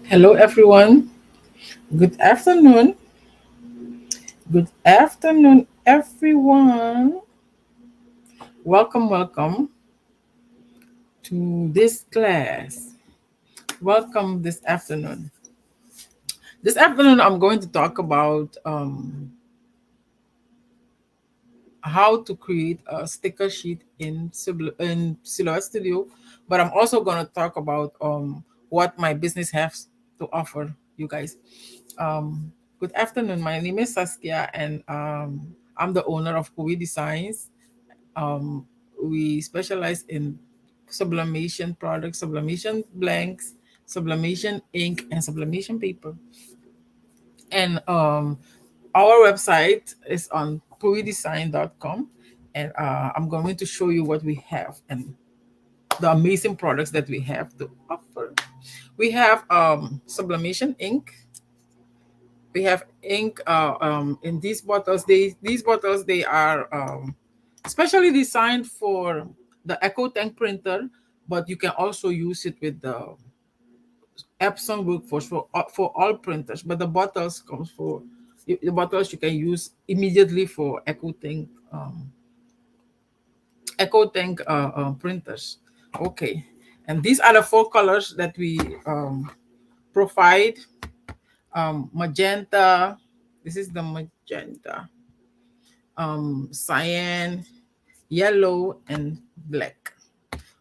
Hello, everyone. Good afternoon. Good afternoon, everyone. Welcome to this class. Welcome this afternoon. This afternoon, I'm going to talk about how to create a sticker sheet in Silhouette Studio, but I'm also going to talk about what my business has to offer you guys. Good afternoon. My name is Saskia, and I'm the owner of Kui Designs. Um, we specialize in sublimation products, sublimation blanks, sublimation ink, and sublimation paper. And our website is on puidesign.com. And I'm going to show you what we have and the amazing products that we have to offer. We have sublimation ink. We have ink in these bottles. These bottles they are specially designed for the Echo Tank printer, but you can also use it with the Epson Workforce for all printers. But the bottles comes for the bottles you can use immediately for Echo Tank printers. Okay, and these are the four colors that we provide. Magenta. This is the magenta. Cyan, yellow, and black.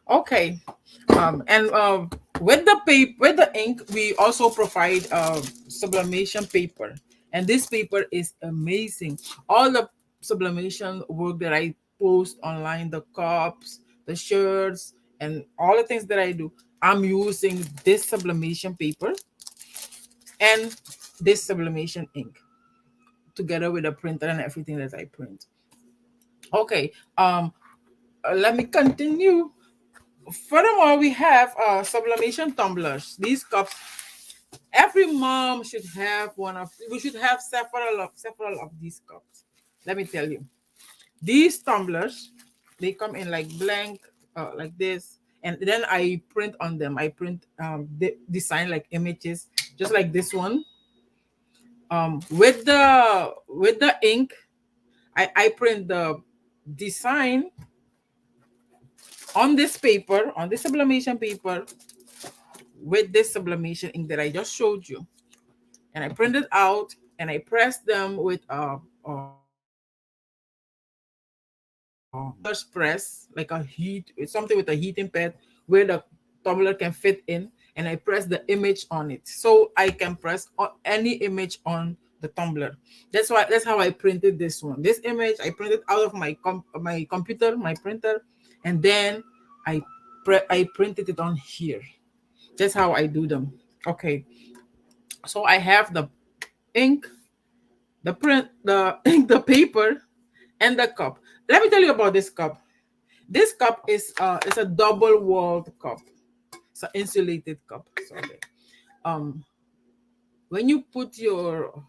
Okay. And with the paper, with the ink, we also provide sublimation paper, and this paper is amazing. All the sublimation work that I post online, the cups, the shirts, and all the things that I do, I'm using this sublimation paper and this sublimation ink together with the printer and everything that I print. Okay. Let me continue. Furthermore, we have sublimation tumblers. These cups, every mom should have one of. We should have several of these cups. Let me tell you, these tumblers, they come in like blank, like this, and then I print on them. I print design like images, just like this one. With the ink, I print the design on this paper, on this sublimation paper, with this sublimation ink that I just showed you. And I print it out and I press them with tumbler's press, like a heat, it's something with a heating pad where the tumbler can fit in. And I press the image on it. So I can press any image on the tumbler. That's how I printed this one. This image I printed out of my computer, my printer, and then I printed it on here. That's how I do them. Okay. So I have the ink, the print, the ink, the paper, and the cup. Let me tell you about this cup. This cup is a double walled cup. It's an insulated cup. Sorry. Um, when you put your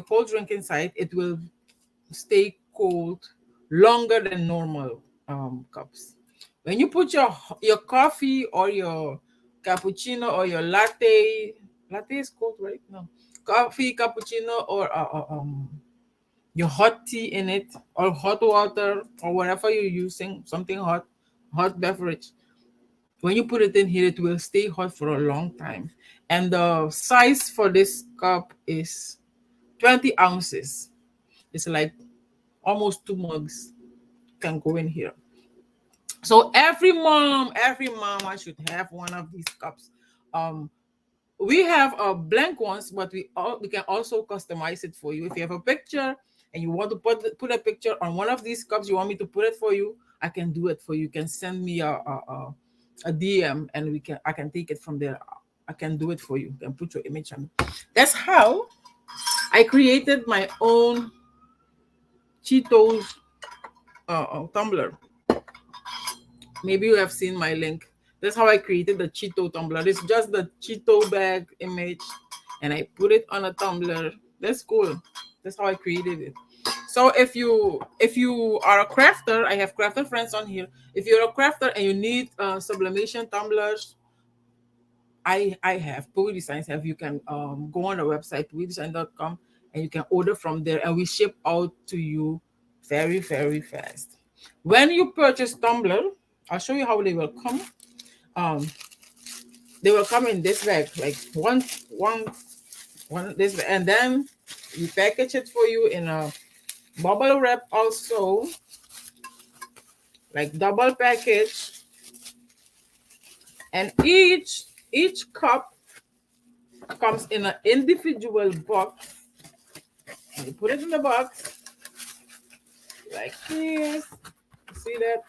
cold drink inside, it will stay cold longer than normal cups. When you put your coffee or your cappuccino or your latte is cold, right? No, coffee, cappuccino, or your hot tea in it, or hot water, or whatever you're using, something hot, hot beverage. When you put it in here, it will stay hot for a long time. And the size for this cup is 20 ounces. It's like almost 2 mugs can go in here. So every mama should have one of these cups. Um, we have blank ones, but we can also customize it for you. If you have a picture and you want to put a picture on one of these cups, you want me to put it for you, I can do it for you. You can send me a DM, and I can take it from there. I can do it for you. You can put your image on it. That's how I created my own Cheetos tumbler. Maybe you have seen my link. That's how I created the Cheeto tumbler. It's just the Cheeto bag image, and I put it on a tumbler. That's cool. That's how I created it. So if you are a crafter, I have crafter friends on here. If you're a crafter and you need sublimation tumblers, I have Pui Designs have. You can go on the website puidesign.com and you can order from there, and we ship out to you very very fast. When you purchase tumbler, I'll show you how they will come. Um, they will come in this bag, like one this, and then we package it for you in a bubble wrap also, like double package, and each cup comes in an individual box. And you put it in the box like this. See that?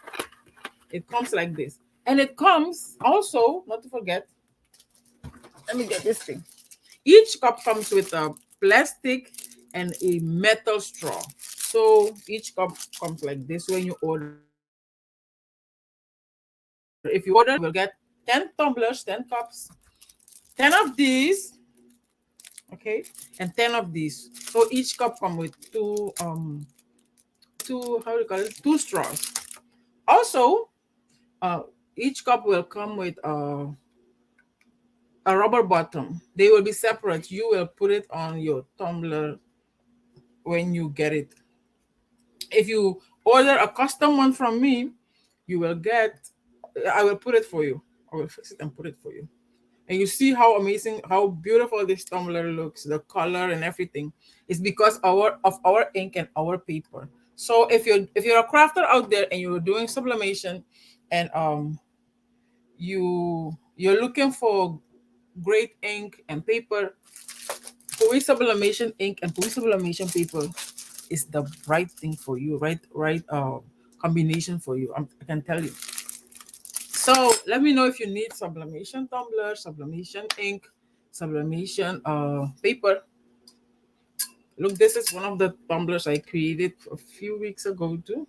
It comes like this. And it comes also, not to forget, let me get this thing. Each cup comes with a plastic and a metal straw. So each cup comes like this when you order. If you order, you will get 10 tumblers, 10 cups, 10 of these, okay, and 10 of these. So each cup come with two, how do you call it, two straws. Also, each cup will come with a rubber bottom. They will be separate. You will put it on your tumbler when you get it. If you order a custom one from me, you will get, I will put it for you. I will fix it and put it for you. And you see how amazing, how beautiful this tumbler looks, the color and everything. It's because of our ink and our paper. So if you're a crafter out there and you're doing sublimation, and you're looking for great ink and paper, Pui sublimation ink and Pui sublimation paper is the right thing for you, right combination for you. I can tell you. So let me know if you need sublimation tumbler, sublimation ink, sublimation paper. Look, this is one of the tumblers I created a few weeks ago too.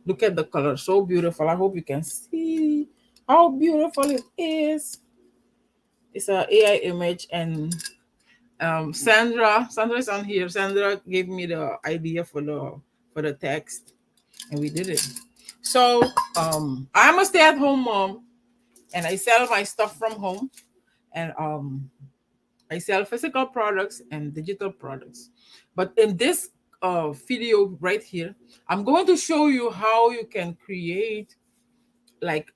Look at the color, so beautiful. I hope you can see how beautiful it is. It's a AI image, and Sandra is on here. Sandra gave me the idea for the text, and we did it. So I'm a stay-at-home mom, and I sell my stuff from home, and I sell physical products and digital products. But in this video right here, I'm going to show you how you can create like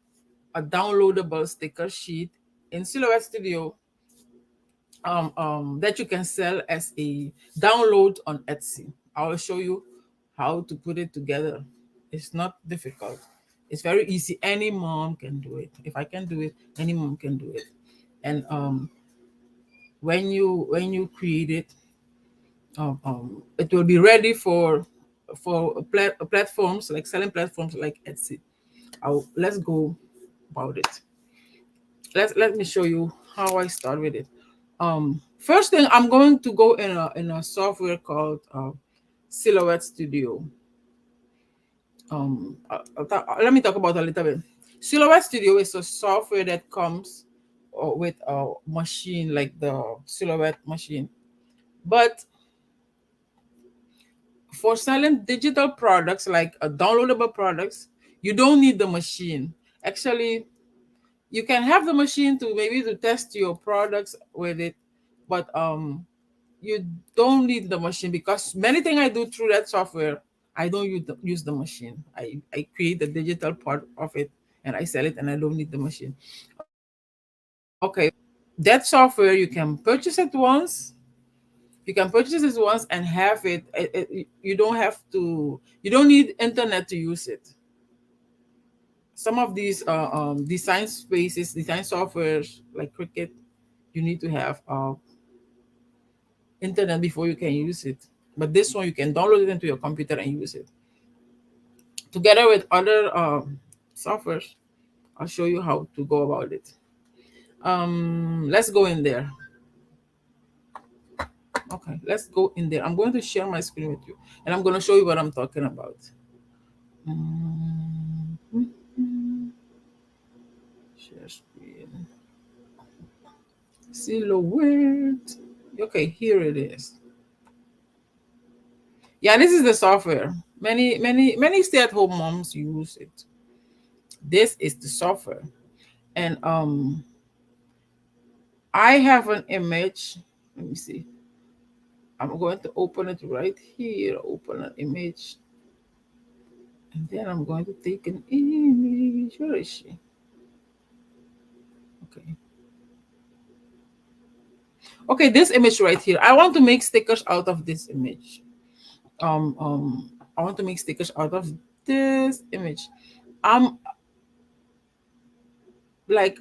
a downloadable sticker sheet in Silhouette Studio, that you can sell as a download on Etsy. I will show you how to put it together. It's not difficult. It's very easy. Any mom can do it. If I can do it, any mom can do it. And when you create it, it will be ready for platforms, like selling platforms like Etsy. Let's go about it. Let me show you how I start with it. First thing, I'm going to go in a software called Silhouette Studio. Let me talk about it a little bit. Silhouette Studio is a software that comes with a machine like the Silhouette machine, but for selling digital products like downloadable products, you don't need the machine. Actually, you can have the machine to maybe to test your products with it, but you don't need the machine, because many things I do through that software, I don't use the machine. I create the digital part of it and I sell it, and I don't need the machine. Okay, that software, you can purchase it once. You can purchase it once and have you don't have to, you don't need internet to use it. Some of these design spaces, design softwares like Cricut, you need to have internet before you can use it. But this one, you can download it into your computer and use it together with other softwares. I'll show you how to go about it. Let's go in there. Okay, let's go in there. I'm going to share my screen with you, and I'm going to show you what I'm talking about. Share screen. Silhouette. Okay, here it is. Yeah, this is the software. Many stay-at-home moms use it. This is the software, and I have an image. Let me see. I'm going to open it right here. Open an image. And then I'm going to take an image. Where is she? Okay. Okay, this image right here. I want to make stickers out of this image. I want to make stickers out of this image. Um, like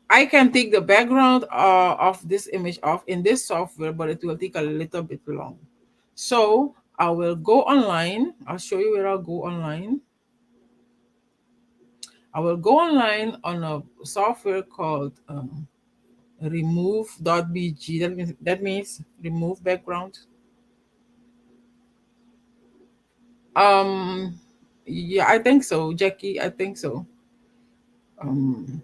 I can take the background of this image off in this software, but it will take a little bit long. So I will go online. I'll show you where I'll go online. I will go online on a software called remove.bg. That means remove background. Um, yeah, I think so, Jackie. I think so. Um,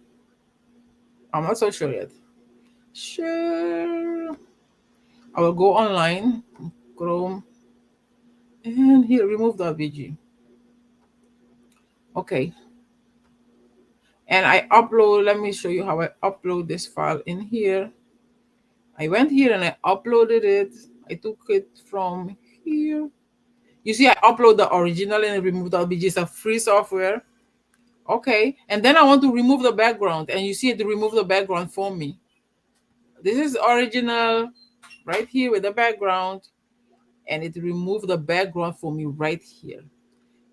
I'm not so sure yet. Sure. I will go online, Chrome, and here remove.bg. Okay. And I upload, let me show you how I upload this file in here. I went here and I uploaded it. I took it from here. You see, I upload the original and remove.bg is a free software. Okay. And then I want to remove the background. And you see it remove the background for me. This is original right here with the background. And it removed the background for me right here.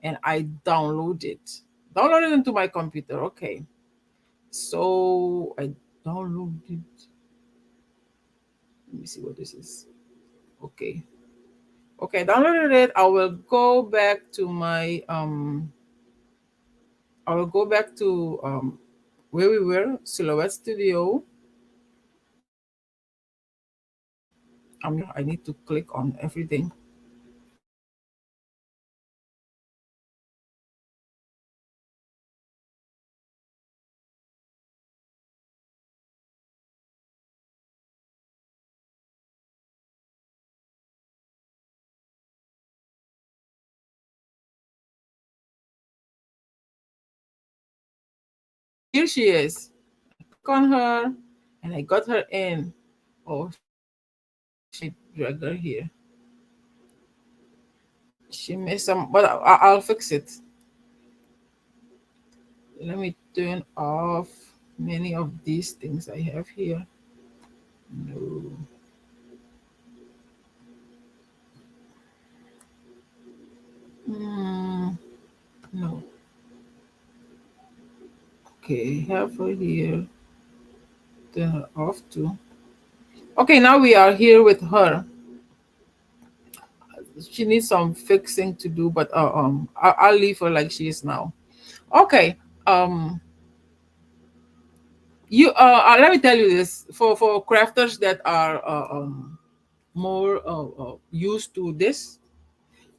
And I download it. Download it into my computer. Okay. So I downloaded. Let me see what this is. Okay. Okay, downloaded it. I will go back to where we were, Silhouette Studio. I need to click on everything. Here she is. Click on her and I got her in. Oh, she dragged her here. She missed some, but I'll fix it. Let me turn off many of these things I have here. No. No. Okay, have her here. Turn her off too. Okay, now we are here with her. She needs some fixing to do, but I'll leave her like she is now. Okay. Um, you let me tell you this for crafters that are more used to this.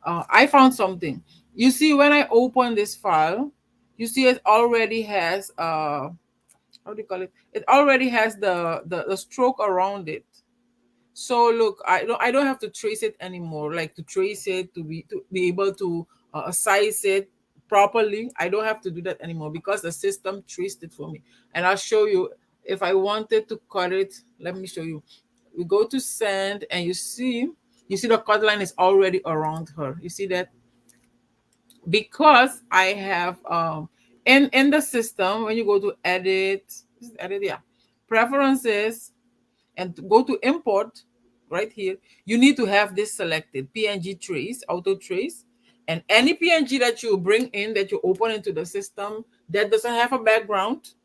I found something. You see, when I open this file, you see it already has how do you call it? It already has the stroke around it. So look, I don't have to trace it anymore. Like to trace it to be able to size it properly. I don't have to do that anymore because the system traced it for me. And I'll show you if I wanted to cut it. Let me show you. We go to send and you see the cut line is already around her. You see that? Because I have in the system when you go to edit, yeah, preferences and to go to import right here, you need to have this selected PNG trace, auto trace, and any PNG that you bring in that you open into the system that doesn't have a background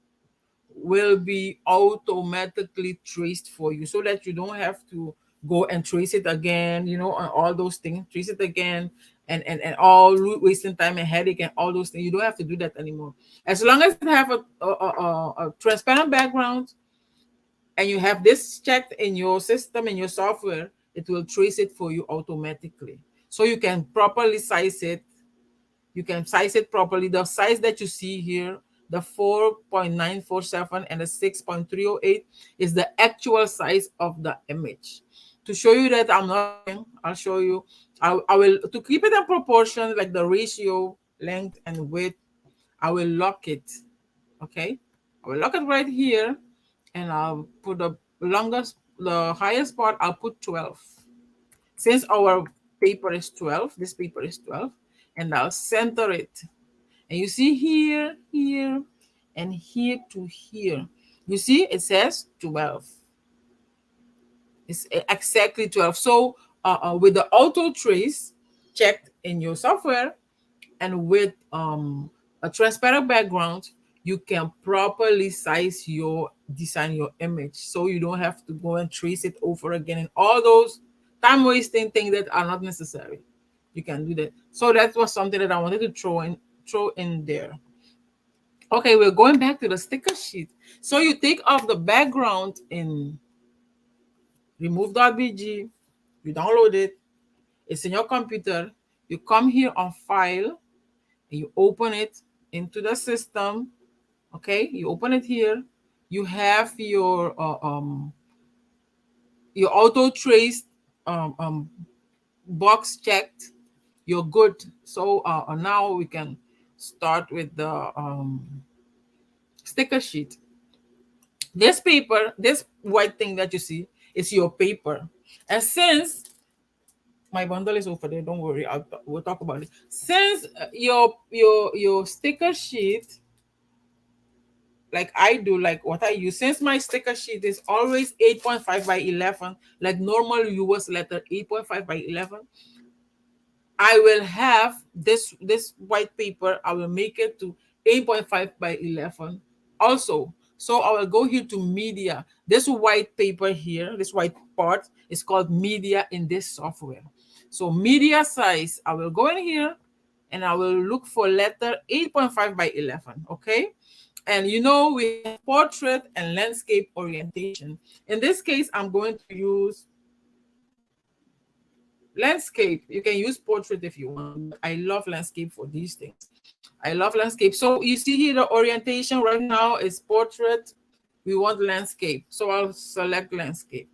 will be automatically traced for you so that you don't have to go and trace it again, and all those things, trace it again and all wasting time and headache and all those things. You don't have to do that anymore. As long as you have a transparent background and you have this checked in your system, in your software, it will trace it for you automatically. So you can properly size it. You can size it properly. The size that you see here, the 4.947 and the 6.308 is the actual size of the image. To show you that I'm not, I'll show you. I will, to keep it in proportion, like the ratio, length and width, I will lock it. Okay. I will lock it right here and I'll put a the highest part, I'll put 12. Since our paper is 12, this paper is 12, and I'll center it. And you see here, here, and here to here. You see, it says 12. It's exactly 12. So with the auto trace checked in your software, and with a transparent background, you can properly size your design, your image, so you don't have to go and trace it over again and all those time wasting things that are not necessary. You can do that. So that was something that I wanted to throw in there. Okay, we're going back to the sticker sheet. So you take off the background in remove.bg, you download it, it's in your computer, you come here on file, and you open it into the system. Okay, you open it here, you have your auto trace box checked, you're good. So now we can start with the sticker sheet. This paper, this white thing that you see, is your paper. And since my bundle is over there, don't worry, we'll talk about it. Since your sticker sheet, like I do, like what I use, since my sticker sheet is always 8.5 by 11, like normal US letter 8.5 by 11, I will have this white paper, I will make it to 8.5 by 11 also. So I will go here to media. This white paper here, this white part is called media in this software. So media size, I will go in here and I will look for letter 8.5 by 11. Okay. And we have portrait and landscape orientation. In this case, I'm going to use landscape. You can use portrait if you want. I love landscape for these things. I love landscape. So you see here the orientation right now is portrait. We want landscape. So I'll select landscape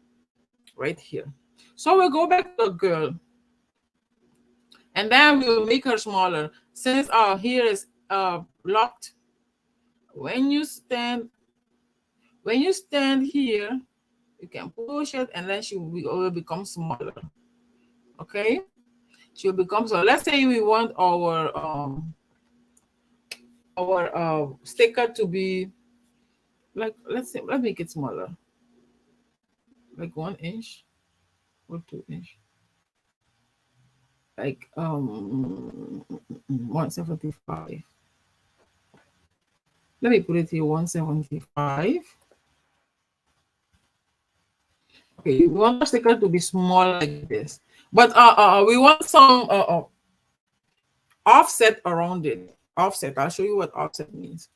right here. So we'll go back to the girl. And then we'll make her smaller. Since here is locked, when you stand here, you can push it and then she will become smaller. Okay, she'll become so. Let's say we want our sticker to be like, let's make it smaller, like 1 inch or 2 inch, like 175. Let me put it here, 175. Okay, we want our sticker to be small like this, but we want some offset around it. Offset, I'll show you what offset means.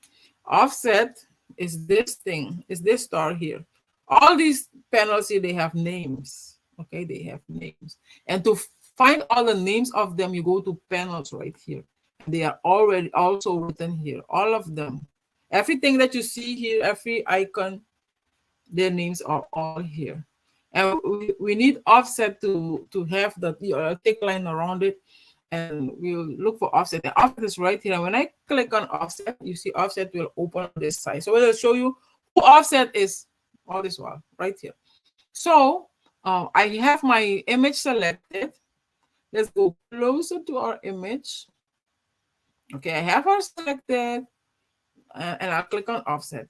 Offset is this thing, is this star here. All these panels here, they have names. Okay, they have names. And to find all the names of them, you go to panels right here. They are already also written here, all of them. Everything that you see here, every icon, their names are all here. And we need offset to have the thick line around it. And we'll look for offset. The offset is right here. And when I click on offset, you see offset will open on this side. So we'll show you who offset is all this while right here. So I have my image selected. Let's go closer to our image. Okay, I have her selected, and I'll click on offset.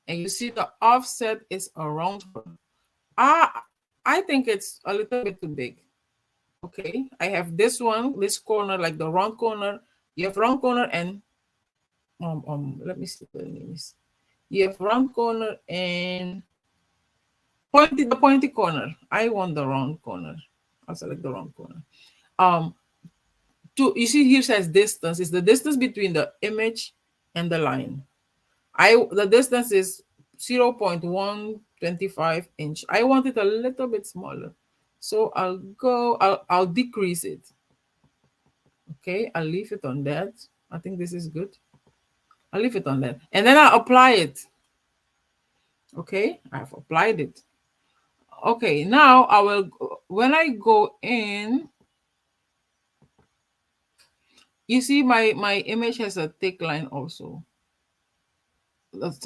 And you see the offset is around her. I think it's a little bit too big. Okay, I have this one, this corner, like the round corner. You have round corner and let me see what the name is. You have round corner and the pointy corner. I want the round corner. I'll select the round corner. You see here says distance. It's the distance between the image and the line. The distance is 0.125 inch. I want it a little bit smaller. So I'll decrease it. Okay, I'll leave it on that. I think this is good. I'll leave it on that. And then I'll apply it. Okay, I've applied it. Okay, now I will, when I go in, you see my image has a thick line also.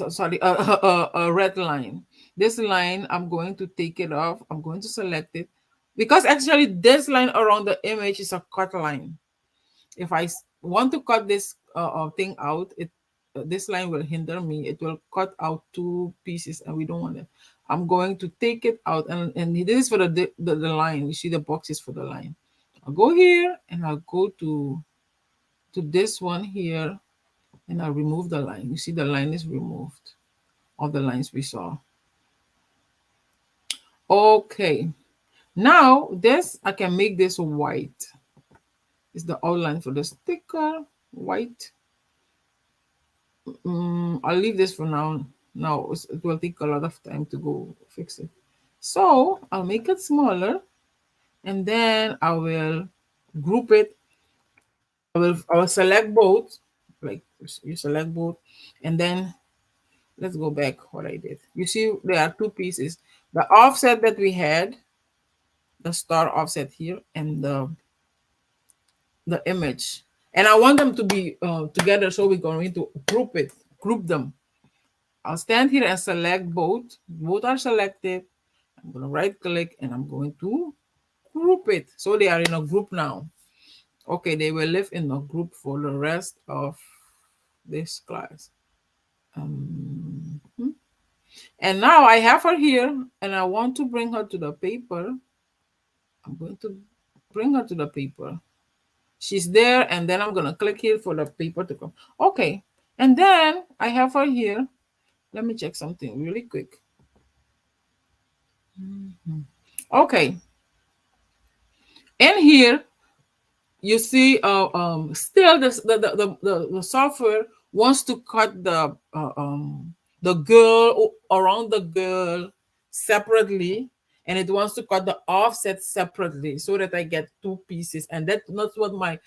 sorry, a red line. This line, I'm going to take it off. I'm going to select it because actually this line around the image is a cut line. If I want to cut this thing out, this line will hinder me. It will cut out two pieces, and we don't want it. I'm going to take it out, and this is for the line. You see the boxes for the line. I'll go here, and I'll go to this one here, and I'll remove the line. You see the line is removed. All the lines we saw. Okay. Now this, I can make this white. It's the outline for the sticker, white. I'll leave this for now. Now it will take a lot of time to go fix it. So I'll make it smaller, and then I will group it. I will select both, like you select both, and then let's go back what I did. You see there are two pieces. The offset that we had, the star offset here, and the image. And I want them to be together, so we're going to group them. I'll stand here and select both. Both are selected. I'm going to right click and I'm going to group it. So they are in a group now. Okay, they will live in a group for the rest of this class. And now I have her here and I want to bring her to the paper. I'm going to bring her to the paper. She's there, and then I'm going to click here for the paper to come. Okay, and then I have her here. Let me check something really quick. Okay. And here, you see, still the software wants to cut the girl around the girl separately, and it wants to cut the offset separately so that I get two pieces. And that's not what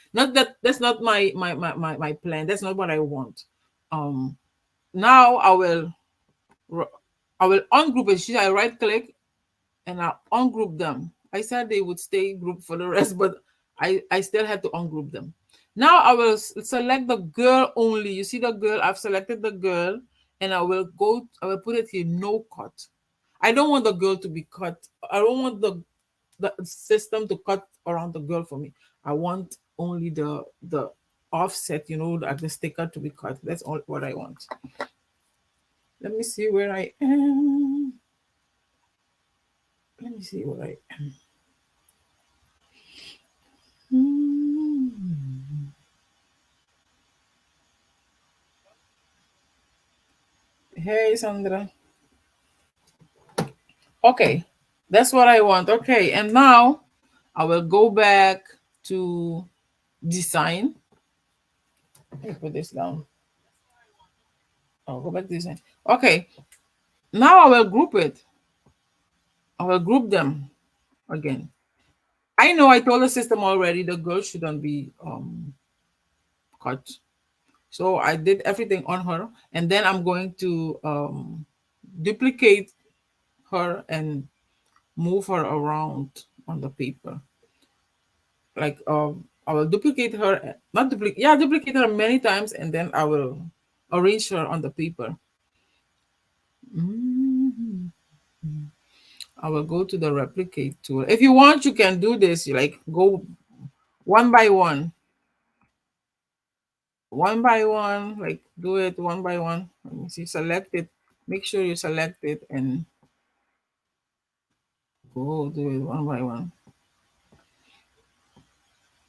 that's not my plan. That's not what I want. Now I will ungroup it. I right click and I ungroup them. I said they would stay grouped for the rest, but I still had to ungroup them. Now I will select the girl only. You see the girl, I've selected the girl, and I will put it here, no cut. I don't want the girl to be cut. I don't want the system to cut around the girl for me. I want only the offset, like the sticker to be cut. That's all what I want. Let me see where I am. Let me see where I am. Hey, Sandra. Okay, that's what I want. Okay, and now I will go back to design. Let me put this down. I'll go back to design. Okay, now I will group it. I will group them again. I know I told the system already the girl shouldn't be cut. So I did everything on her, and then I'm going to duplicate her and move her around on the paper. Like I will duplicate her, not duplicate, yeah, duplicate her many times, and then I will arrange her on the paper. I will go to the replicate tool. If you want, you can do this. You like go one by one. One by one, like do it one by one. Let me see, select it. Make sure you select it and go do it one by one.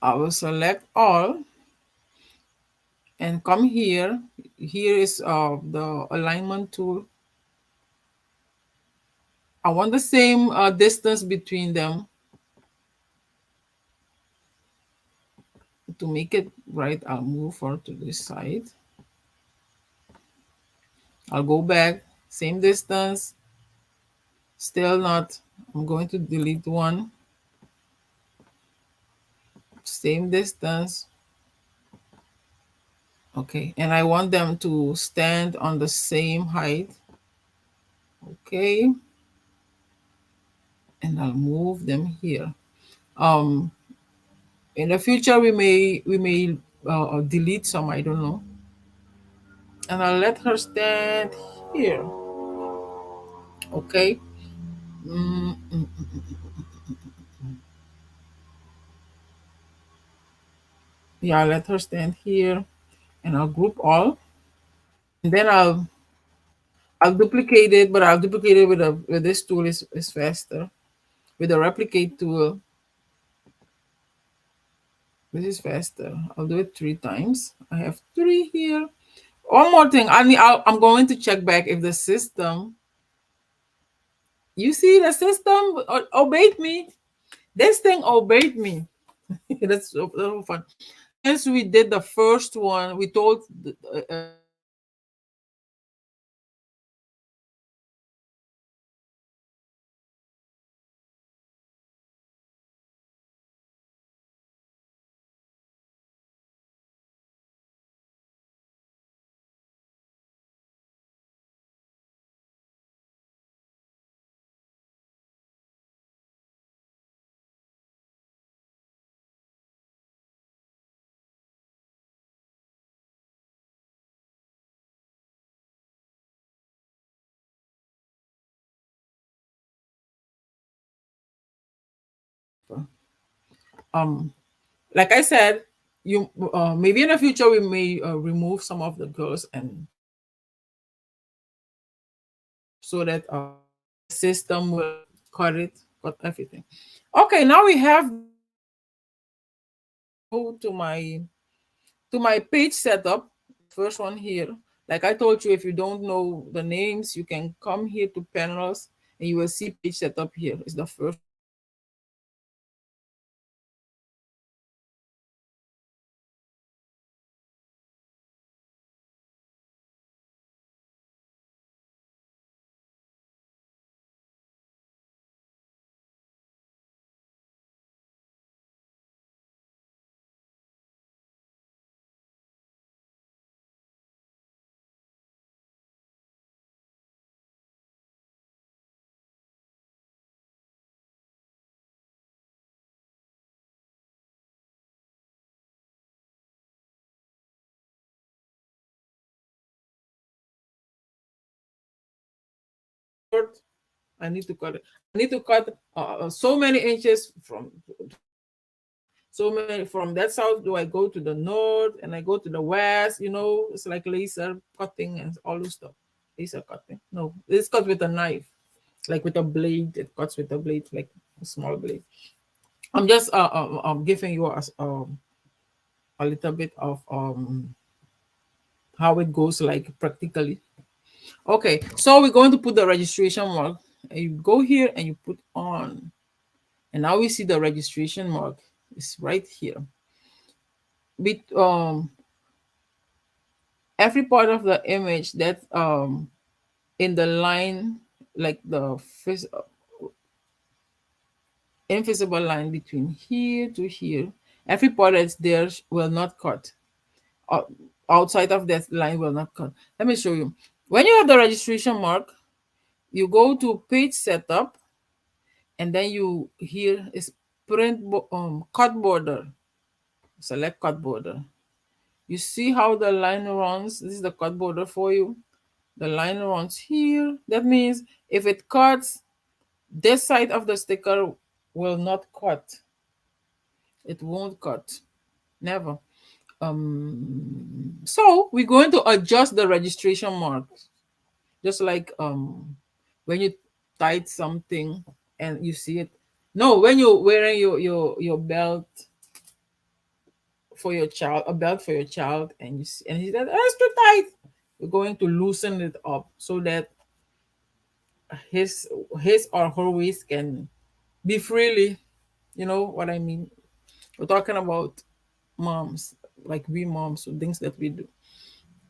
I will select all and come here. Here is the alignment tool. I want the same distance between them to make it right. I'll move her to this side. I'll go back, same distance, still not. I'm going to delete one. Same distance. Okay, and I want them to stand on the same height. Okay, and I'll move them here. In the future we may delete some, I don't know. and I'll let her stand here. Okay. Mm, mm, yeah, I'll let her stand here, and I'll group all, and then I'll duplicate it, but I'll duplicate it with this tool is faster. With the replicate tool, this is faster. I'll do it 3 times. I have 3 here. One more thing. I'm going to check back if the system. You see, the system obeyed me. This thing obeyed me. That's so fun. Since we did the first one, we told um like I said, you maybe in the future we may remove some of the girls and so that system will cut it, cut everything. Okay, now we have go to my page setup. First one here. Like I told you, if you don't know the names, you can come here to panels and you will see page setup here. It's the first. I need to cut it. I need to cut so many inches from so many from that south. Do I go to the north and I go to the west? You know, it's like laser cutting and all this stuff. Laser cutting. No, it's cut with a knife, like with a blade. It cuts with a blade, like a small blade. I'm just giving you a little bit of how it goes like practically. Okay, so we're going to put the registration mark. And you go here and you put on. And now we see the registration mark. It's right here. With every part of the image that in the line, like the invisible line between here to here, every part that's there will not cut. Out- Outside of that line will not cut. Let me show you. When you have the registration mark, you go to page setup, and then you here is cut border. Select cut border. You see how the line runs. This is the cut border for you. The line runs here. That means if it cuts, this side of the sticker will not cut. It won't cut. Never. So we're going to adjust the registration mark. Just like when you tight something and you see it. No, when you're wearing your belt for your child, a belt for your child, and you see, and he said, "Oh, it's too tight." We're going to loosen it up so that his his or her waist can be freely. You know what I mean? We're talking about moms, like we moms, so things that we do.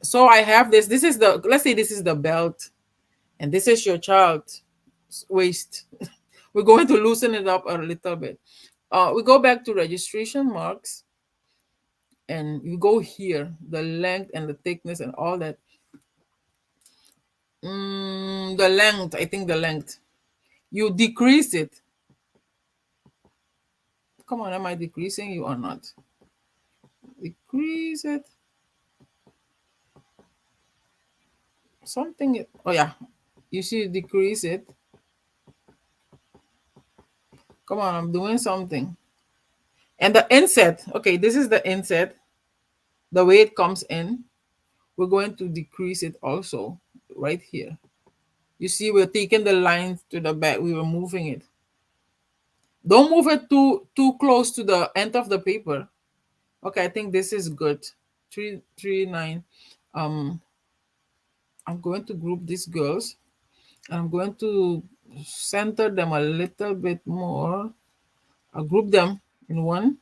So I have this. This is the, let's say this is the belt, and this is your child's waist. We're going to loosen it up a little bit. We go back to registration marks, and you go here, the length and the thickness and all that. The length, I think the length. You decrease it. Come on, am I decreasing you or not? Decrease it. something. Oh yeah, you see, decrease it. Come on, I'm doing something. And the inset, okay, this is the inset, the way it comes in. We're going to decrease it also right here. You see, we're taking the lines to the back. We were moving it. Don't move it too close to the end of the paper. Okay, I think this is good. 339. Um, I'm going to group these girls. I'm going to center them a little bit more. I'll group them in one.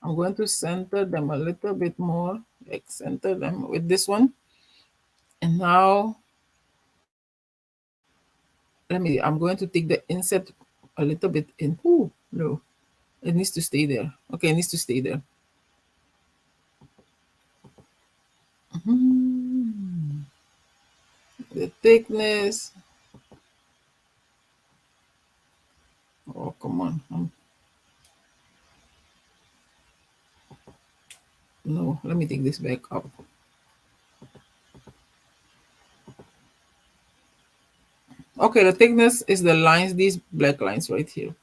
I'm going to center them a little bit more, like center them with this one. And now, let me, I'm going to take the inset a little bit in. Ooh, no, it needs to stay there. Okay, it needs to stay there. Mhm. The thickness. Oh, come on. No, let me take this back up. Okay, the thickness is the lines, these black lines right here.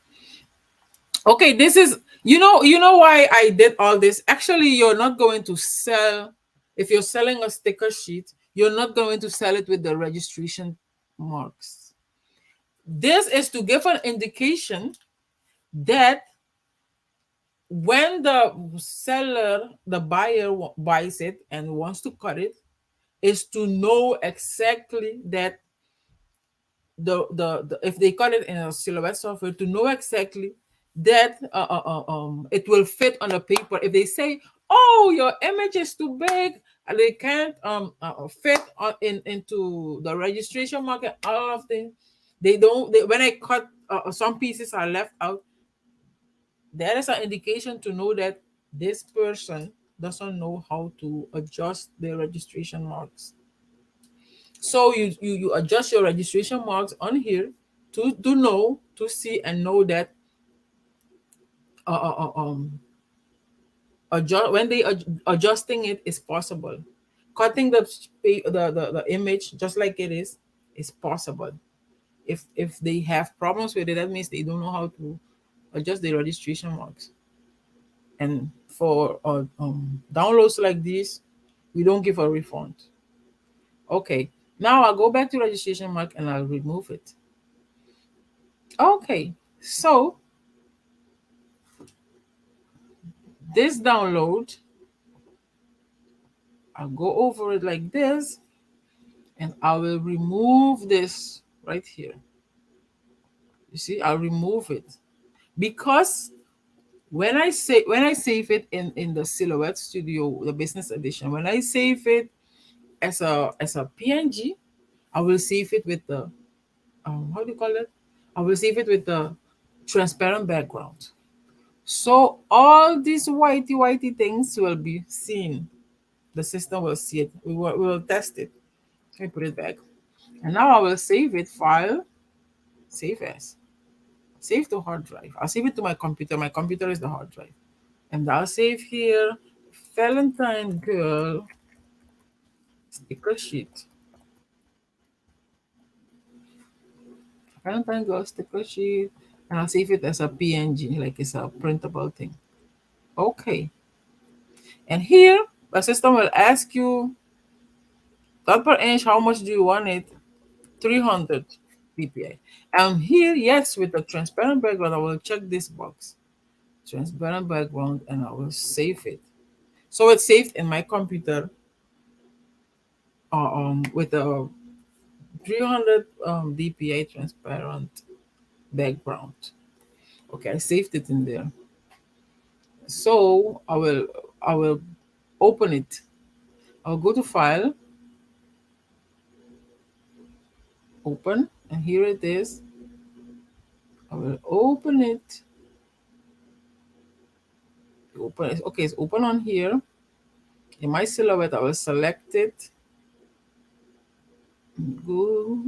Okay, this is, you know why I did all this. Actually, you're not going to sell, if you're selling a sticker sheet, you're not going to sell it with the registration marks. This is to give an indication that when the seller, the buyer buys it and wants to cut it, is to know exactly that the if they cut it in a silhouette software, to know exactly that it will fit on the paper. If they say, oh, your image is too big and they can't fit into the registration market, all of them, when I cut, some pieces are left out. That is an indication to know that this person doesn't know how to adjust their registration marks. So you adjust your registration marks on here to know, to see and know that uh, uh, uh, um adjust when they adjusting it is possible. Cutting the image just like it is possible. If they have problems with it, that means they don't know how to adjust the registration marks. And for downloads like this, we don't give a refund. Okay, now I'll go back to registration mark and I'll remove it. Okay, so this download, I'll go over it like this and I will remove this right here. You see, I'll remove it because when I save it in the Silhouette Studio, the business edition, when I save it as a PNG, I will save it with the how do you call it? I will save it with the transparent background. So all these whitey things will be seen. The system will see it. We will test it. Let me put it back. And now I will save it, file, save as. Save to hard drive. I'll save it to my computer. My computer is the hard drive. And I'll save here Valentine Girl sticker sheet. Valentine Girl sticker sheet. And I'll save it as a PNG, like it's a printable thing. Okay. And here, the system will ask you dot per inch, how much do you want it? 300 ppi. And here, yes, with the transparent background, I will check this box, transparent background, and I will save it. So it's saved in my computer with a 300 dpi transparent background. Okay, I saved it in there. So I will open it. I'll go to file, open, and here it is. I will open it. Open it. Okay, it's open on here. In my silhouette, I will select it. Go.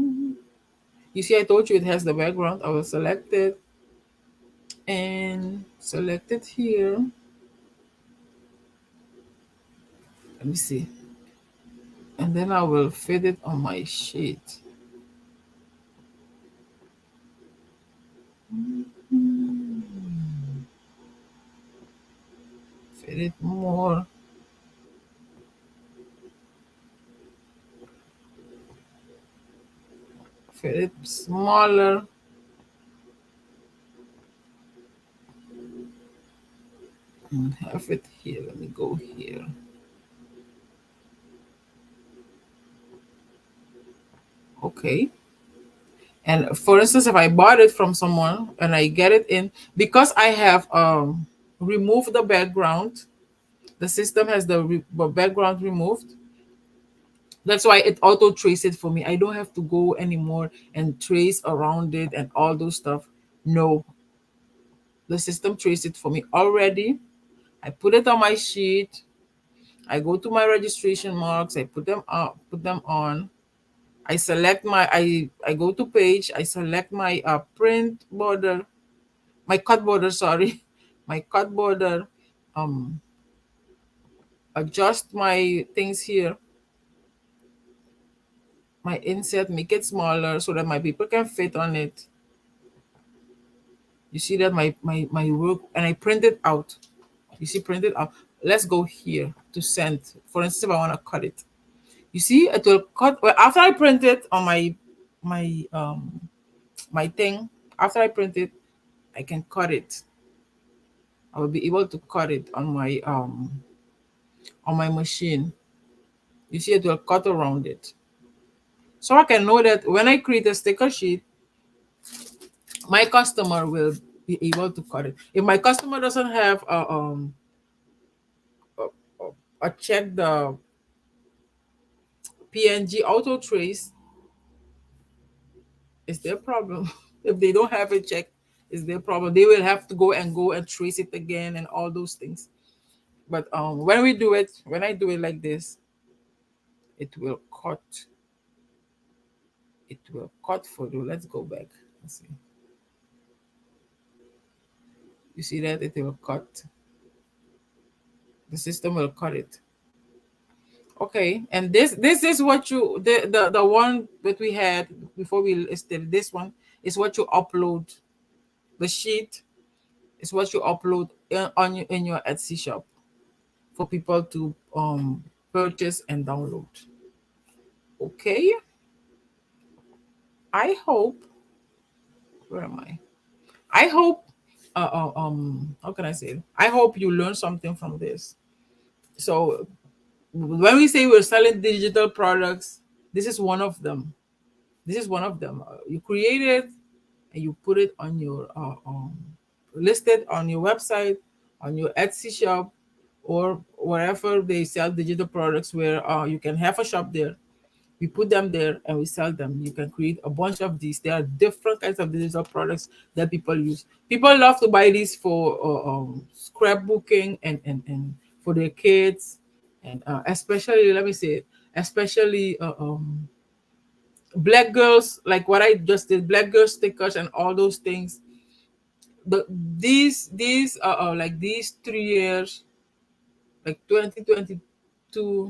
You see, I told you it has the background. I will select it and select it here. Let me see. and then I will fit it on my sheet. Fit it more. Fit it smaller. And have it here. Let me go here. Okay. And for instance, if I bought it from someone and I get it in, because I have removed the background, the system has the background removed. That's why it auto trace it for me. I don't have to go anymore and trace around it and all those stuff. No, the system trace it for me already. I put it on my sheet. I go to my registration marks. I put them up, put them on. I select my I go to page. I select my print border, my cut border. Sorry, my cut border. Um, adjust my things here, my inset, make it smaller so that my paper can fit on it. You see that my work, and I print it out. You see, print it out. Let's go here to send. For instance, if I want to cut it, you see, it will cut. Well, after I print it on my my thing, after I print it, I can cut it. I will be able to cut it on my machine. You see, it will cut around it. So I can know that when I create a sticker sheet, my customer will be able to cut it. If my customer doesn't have a check the PNG auto trace, it's their problem. If they don't have it checked, it's their problem. They will have to go and trace it again and all those things. But when we do it, when I do it like this, it will cut. It will cut for you. Let's go back. Let's see. You see that it will cut. The system will cut it. Okay, and this is what you the one that we had before we listed. This one is what you upload. The sheet is what you upload in your Etsy shop for people to purchase and download. Okay, I hope. Where am I? I hope. How can I say it? I hope you learn something from this. So when we say we're selling digital products, this is one of them. This is one of them. You create it and you put it on your listed on your website, on your Etsy shop, or wherever they sell digital products, where you can have a shop there. We put them there and we sell them. You can create a bunch of these. There are different kinds of digital products that people use. People love to buy these for scrapbooking and for their kids, and especially, let me say it, especially black girls, like what I just did, black girl stickers and all those things. These like these 3 years, like 2022,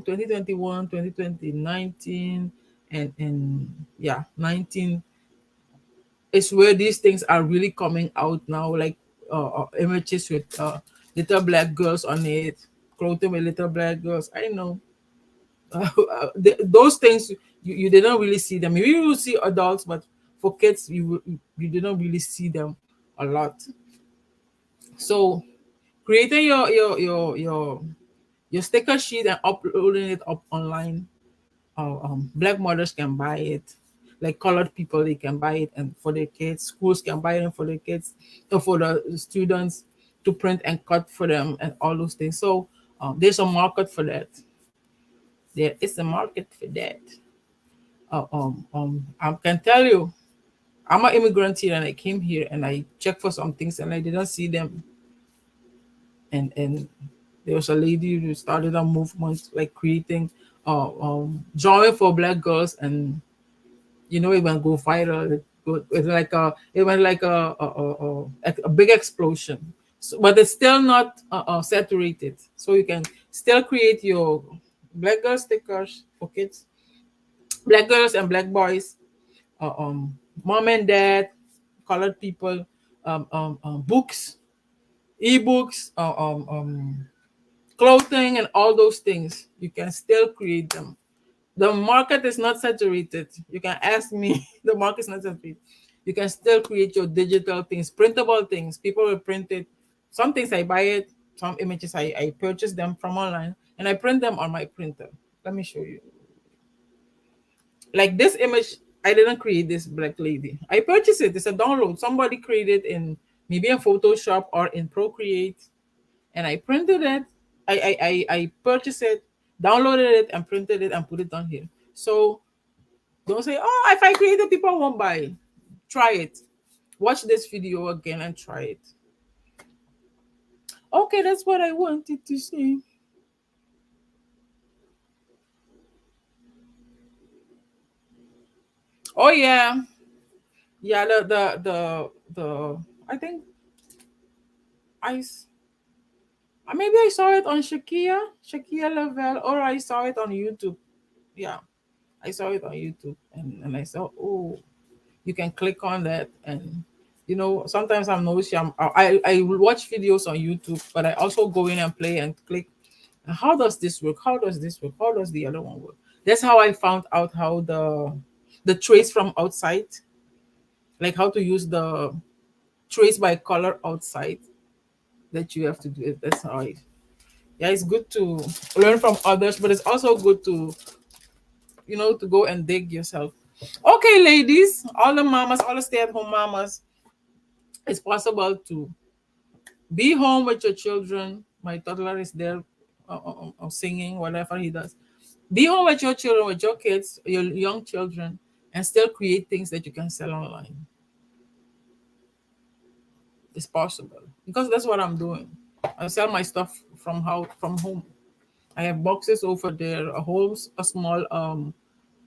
2021, 2020, 19, and yeah, 19 is where these things are really coming out now, like images with little black girls on it, clothing with little black girls. I know those things you didn't really see them. Maybe you will see adults, but for kids you didn't really see them a lot. So creating your sticker sheet and uploading it up online, black mothers can buy it, like colored people, they can buy it, and for their kids, schools can buy them for their kids, or for the students to print and cut for them and all those things. So there's a market for that. There is a market for that. I can tell you, I'm an immigrant here, and I came here and I checked for some things and I didn't see them. And there was a lady who started a movement, like creating drawing for black girls, and it went go viral. It went like a big explosion. So, but it's still not saturated, so you can still create your black girl stickers for kids, black girls and black boys, mom and dad, colored people, books, ebooks, clothing, and all those things. You can still create them. The market is not saturated. You can ask me, the market is not saturated. You can still create your digital things, printable things. People will print it. Some things I buy it, some images I purchase them from online and I print them on my printer. Let me show you. Like this image, I didn't create this black lady. I purchased it. It's a download. Somebody created in maybe in Photoshop or in Procreate, and I printed it. I purchased it, downloaded it, and printed it and put it on here. So don't say, "Oh, if I create it, people won't buy." Try it. Watch this video again and try it. Okay, that's what I wanted to say. Oh yeah, yeah. The I think I s- maybe I saw it on Shakia Level, or I saw it on YouTube. Yeah, I saw it on YouTube, and I saw, oh, you can click on that, and sometimes I'm nosy. I will watch videos on YouTube, but I also go in and play and click. And how does this work? How does this work? How does the other one work? That's how I found out how the trace from outside, like how to use the trace by color outside, that you have to do it. That's how I. Yeah, it's good to learn from others, but it's also good to to go and dig yourself. Okay, ladies, all the mamas, all the stay-at-home mamas, it's possible to be home with your children. My toddler is there singing, whatever he does. Be home with your children, with your kids, your young children, and still create things that you can sell online. It's possible because that's what I'm doing. I sell my stuff from home. I have boxes over there, a small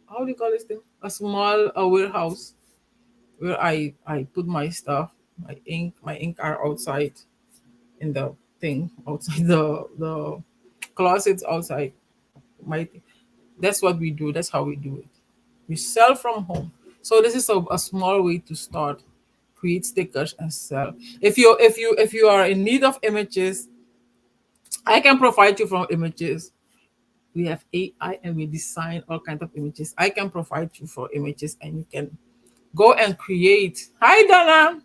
how do you call this thing? A small warehouse where I put my stuff, my ink are outside in the thing, outside the closets outside. My That's what we do. That's how we do it. We sell from home. So this is a small way to start. Create stickers and sell. If you are in need of images, I can provide you from images. We have AI and we design all kinds of images. I can provide you for images and you can go and create. Hi Donna.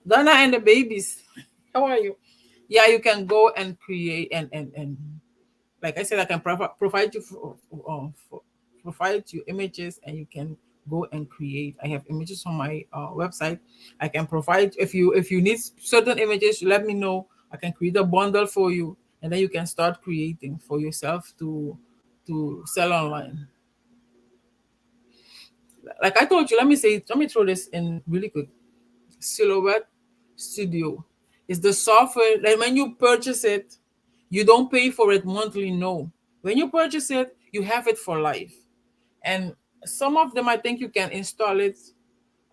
Donna and the babies. How are you? Yeah, you can go and create and like I said, I can provide you provide you images and you can go and create. I have images on my website. I can provide if you need certain images, let me know. I can create a bundle for you, and then you can start creating for yourself to sell online. Like I told you, let me throw this in really quick. Silhouette Studio is the software that when you purchase it, you don't pay for it monthly. No, when you purchase it, you have it for life. And some of them, I think you can install it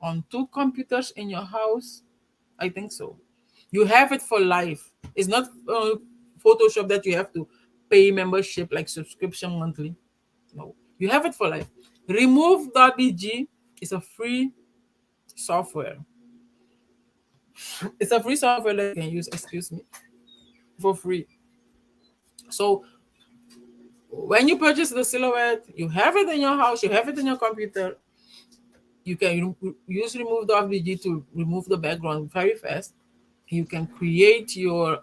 on two computers in your house. I think so. You have it for life. It's not Photoshop that you have to pay membership like subscription monthly. No, you have it for life. Remove.bg is a free software. It's a free software that you can use, excuse me, for free. So when you purchase the silhouette, you have it in your house, you have it in your computer. You can use remove.bg to remove the background very fast. You can create your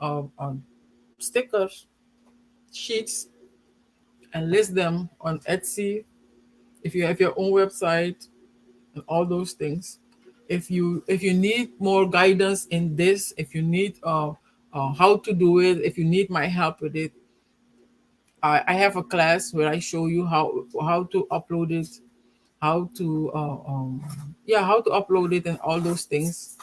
stickers, sheets, and list them on Etsy if you have your own website and all those things. If you need more guidance in this, if you need how to do it, if you need my help with it, I have a class where I show you how to upload it, how to yeah, how to upload it and all those things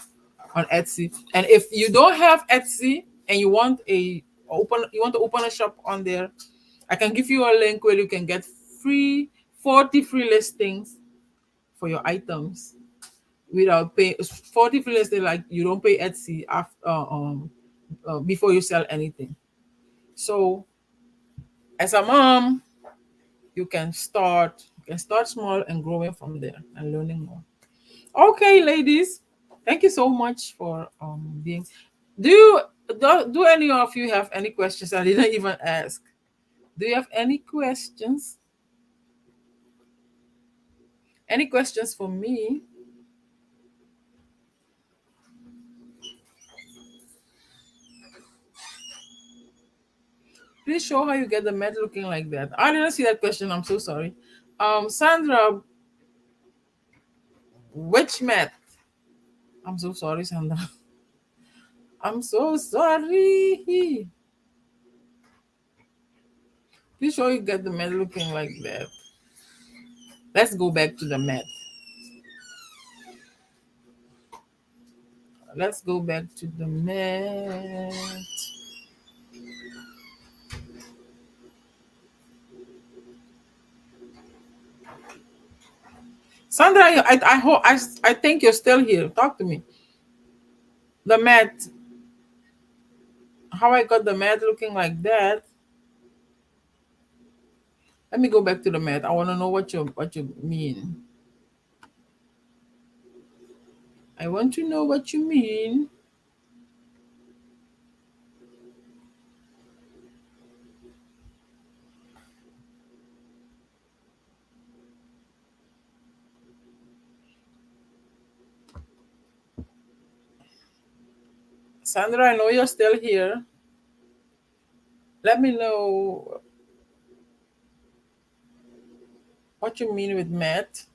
on Etsy. And if you don't have Etsy and you want to open a shop on there, I can give you a link where you can get 40 free listings for your items without pay 40 free listings, like you don't pay Etsy after before you sell anything. So as a mom, you can start small and growing from there and learning more. Okay, ladies, thank you so much for being. Do you do any of you have any questions I didn't even ask? Do you have any questions? Any questions for me? Please show how you get the mat looking like that. I didn't see that question. I'm so sorry. Sandra, which mat? I'm so sorry, Sandra. I'm so sorry. Please show you get the mat looking like that. Let's go back to the mat. Let's go back to the mat. Sandra, I hope I think you're still here. Talk to me. The mat. How I got the mat looking like that? Let me go back to the mat. I want to know what you mean. I want to know what you mean. Sandra, I know you're still here. Let me know what you mean with mat.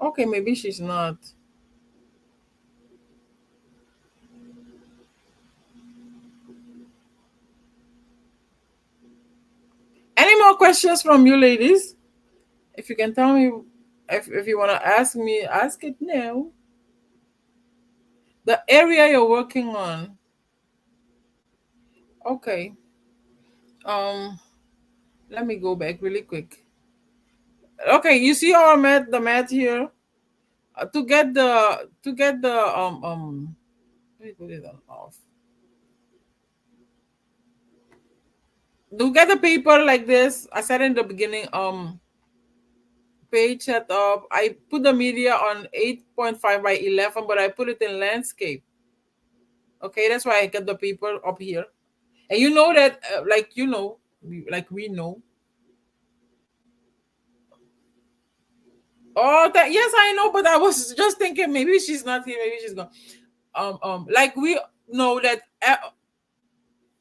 Okay, maybe she's not. Any more questions from you, ladies? If you can tell me, if you want to ask me, ask it now. The area you're working on. Okay. Um, Let me go back really quick. Okay, you see our mat, the mat here. To get the let me put it on off. To get the paper like this, I said in the beginning, page setup. I put the media on 8.5 by 11, but I put it in landscape. Okay, that's why I get the paper up here. And you know that, like we know. Oh, that yes, I know, but I was just thinking maybe she's not here, maybe she's gone. Like we know that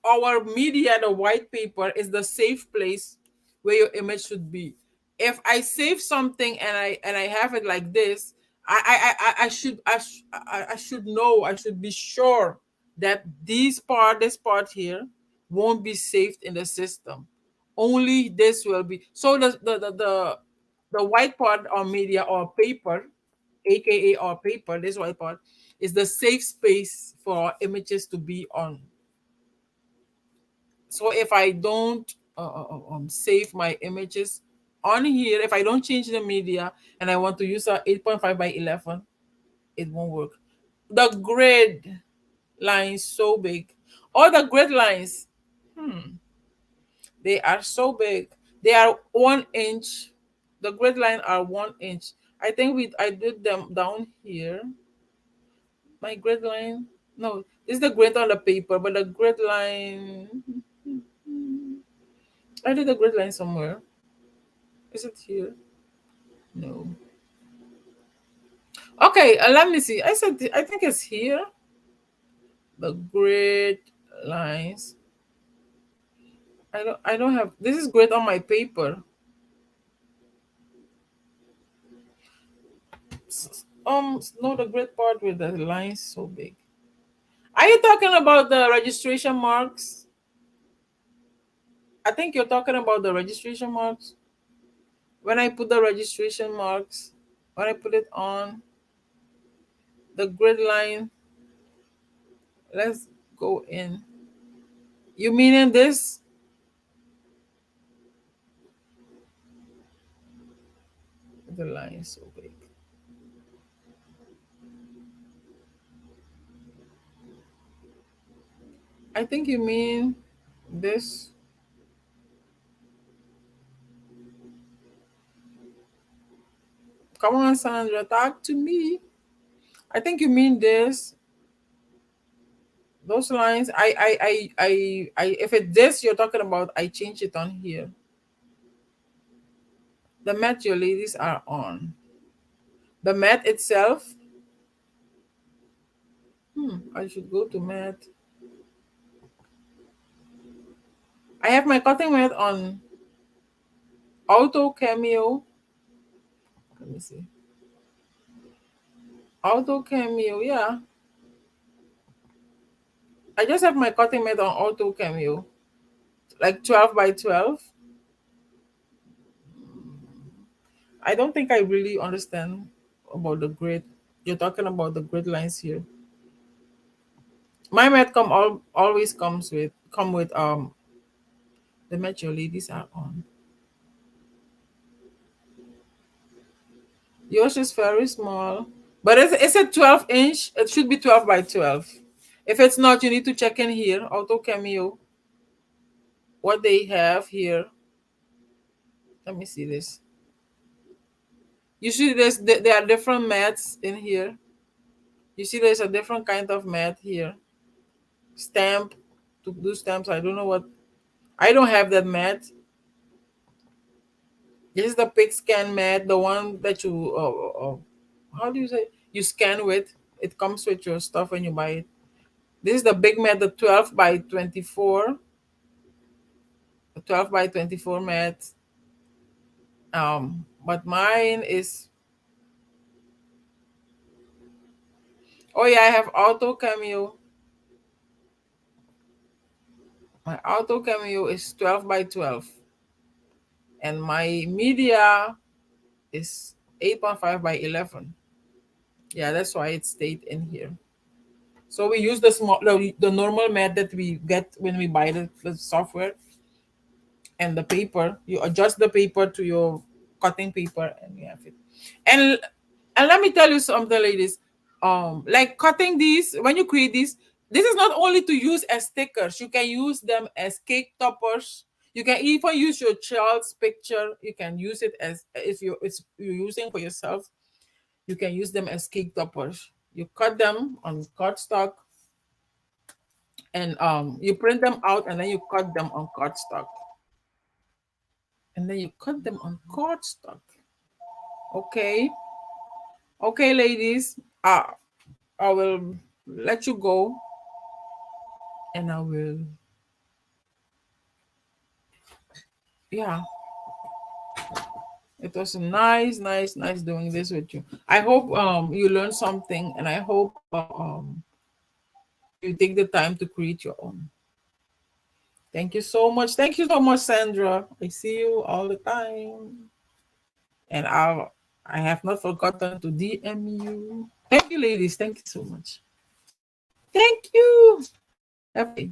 our media, the white paper, is the safe place where your image should be. If I save something and I have it like this, I should know, I should be sure that this part here won't be saved in the system. Only this will be. So the white part or media or paper, aka or paper, this white part is the safe space for our images to be on. So if I don't save my images on here, if I don't change the media and I want to use a 8.5 by 11, it won't work. The grid lines so big. All the grid lines, they are so big. They are 1 inch. The grid line are 1 inch. I think I did them down here. My grid line. No, this is the grid on the paper, but the grid line. I did the grid line somewhere. Is it here? No. Okay, let me see. I think it's here. The grid lines. I don't have this is grid on my paper. No, the grid part with the lines so big. Are you talking about the registration marks? I think you're talking about the registration marks. When I put the registration marks, when I put it on the grid line, let's go in. You mean in this? The line is so big. I think you mean this. Come on, Sandra, talk to me. I think you mean this. Those lines. If it's this you're talking about, I change it on here. The mat your ladies are on. The mat itself. I should go to mat. I have my cutting mat on Auto Cameo. Let me see. Auto Cameo, yeah. I just have my cutting mat on Auto Cameo, like 12 by 12. I don't think I really understand about the grid. You're talking about the grid lines here. My mat always come with the mat your ladies are on. Yours is very small, but it's a 12-inch. It should be 12 by 12. If it's not, you need to check in here, Auto Cameo, what they have here. Let me see this. You see there are different mats in here. You see there's a different kind of mat here. Stamp, to do stamps. I don't know what. I don't have that mat. This is the pick scan mat, the one that you how do you say, you scan with. It comes with your stuff when you buy it. This is the big mat, the 12 by 24. The 12 by 24 mat. But mine is, oh yeah, I have Auto Cameo. My Auto Cameo is 12 by 12. And my media is 8.5 by 11. Yeah, that's why it stayed in here. So we use the normal mat that we get when we buy the software and the paper. You adjust the paper to your cutting paper and you have it. And and let me tell you something, ladies. Like cutting these, when you create these, this is not only to use as stickers. You can use them as cake toppers. You can even use your child's picture. You can use it as, if you're using for yourself. You can use them as cake toppers. You cut them on cardstock, and you print them out, and then you cut them on cardstock, and then you cut them on cardstock. Okay, okay, ladies. I will let you go, and I will, yeah. It was nice, nice, nice doing this with you. I hope you learned something, and I hope you take the time to create your own. Thank you so much. Thank you so much, Sandra. I see you all the time. And I have not forgotten to DM you. Thank you, ladies. Thank you so much. Thank you. Have a